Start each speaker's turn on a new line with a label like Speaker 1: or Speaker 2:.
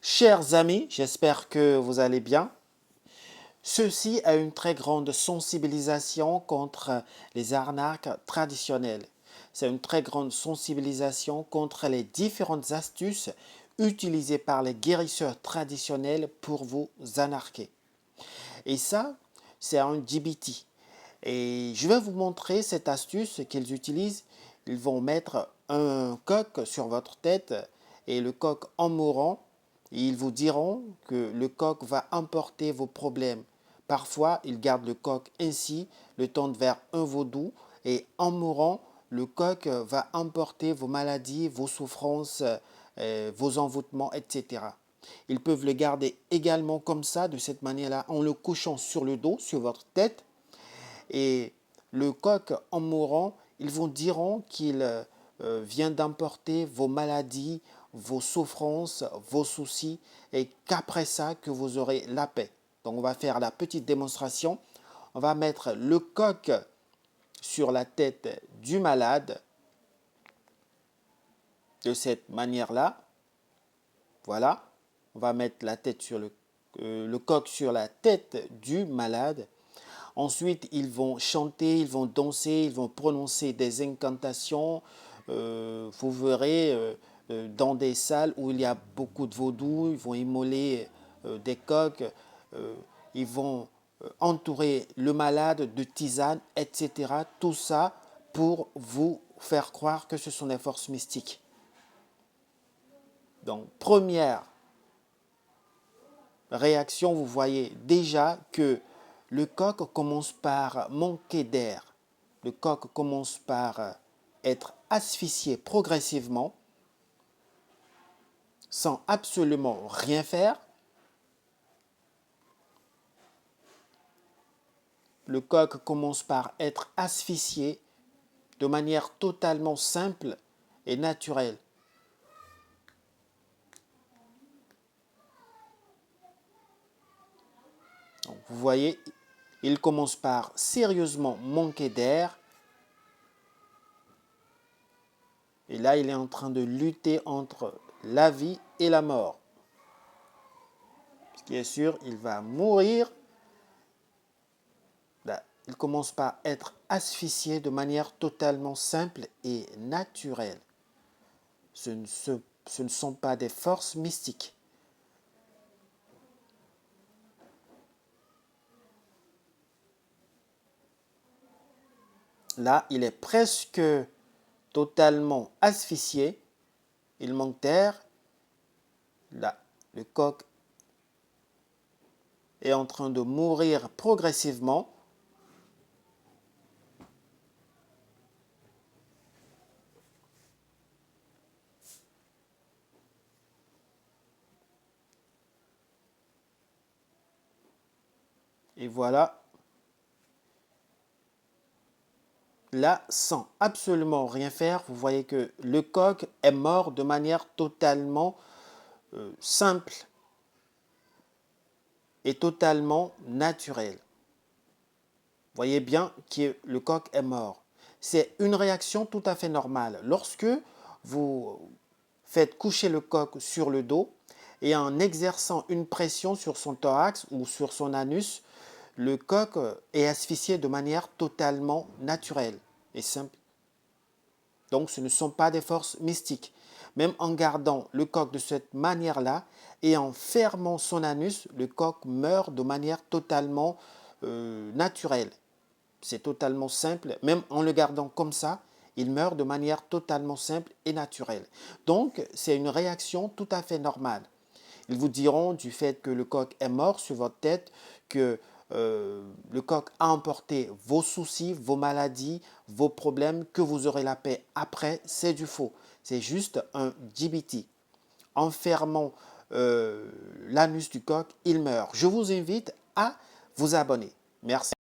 Speaker 1: Chers amis, j'espère que vous allez bien. Ceci a une très grande sensibilisation contre les arnaques traditionnelles. C'est une très grande sensibilisation contre les différentes astuces utilisées par les guérisseurs traditionnels pour vous anarquer. Et ça, c'est un DBT. Et je vais vous montrer cette astuce qu'ils utilisent. Ils vont mettre un coq sur votre tête et le coq en mourant. Ils vous diront que le coq va emporter vos problèmes. Parfois, ils gardent le coq ainsi le temps de faire un vaudou et en mourant, le coq va emporter vos maladies, vos souffrances, vos envoûtements, etc. Ils peuvent le garder également comme ça, de cette manière-là, en le couchant sur le dos, sur votre tête. Et le coq, en mourant, ils vous diront qu'il vient d'emporter vos maladies, vos souffrances, vos soucis, et qu'après ça, que vous aurez la paix. Donc on va faire la petite démonstration. On va mettre le coq sur la tête du malade, de cette manière-là. Voilà. On va mettre la tête sur le coq sur la tête du malade. Ensuite, ils vont chanter, ils vont danser, ils vont prononcer des incantations. Vous verrez dans des salles où il y a beaucoup de vaudou, ils vont immoler des coqs, ils vont entourer le malade de tisanes, etc. Tout ça pour vous faire croire que ce sont des forces mystiques. Donc, première réaction, vous voyez déjà que le coq commence par manquer d'air. Le coq commence par être asphyxié progressivement, sans absolument rien faire. Le coq commence par être asphyxié de manière totalement simple et naturelle. Donc, vous voyez, il commence par sérieusement manquer d'air. Et là, il est en train de lutter entre la vie et la mort. Ce qui est sûr, il va mourir. Là, il commence par être asphyxié de manière totalement simple et naturelle. Ce ne sont pas des forces mystiques. Là, il est presque totalement asphyxié. Il manque d'air. Là, le coq est en train de mourir progressivement. Et voilà. Là, sans absolument rien faire, vous voyez que le coq est mort de manière totalement simple et totalement naturelle. Vous voyez bien que le coq est mort. C'est une réaction tout à fait normale. Lorsque vous faites coucher le coq sur le dos et en exerçant une pression sur son thorax ou sur son anus, le coq est asphyxié de manière totalement naturelle et simple. Donc ce ne sont pas des forces mystiques. Même en gardant le coq de cette manière-là et en fermant son anus, le coq meurt de manière totalement naturelle. C'est totalement simple. Même en le gardant comme ça, il meurt de manière totalement simple et naturelle. Donc c'est une réaction tout à fait normale. Ils vous diront du fait que le coq est mort sur votre tête, que le coq a emporté vos soucis, vos maladies, vos problèmes, que vous aurez la paix après. C'est du faux. C'est juste un DBT. En fermant l'anus du coq, il meurt. Je vous invite à vous abonner. Merci.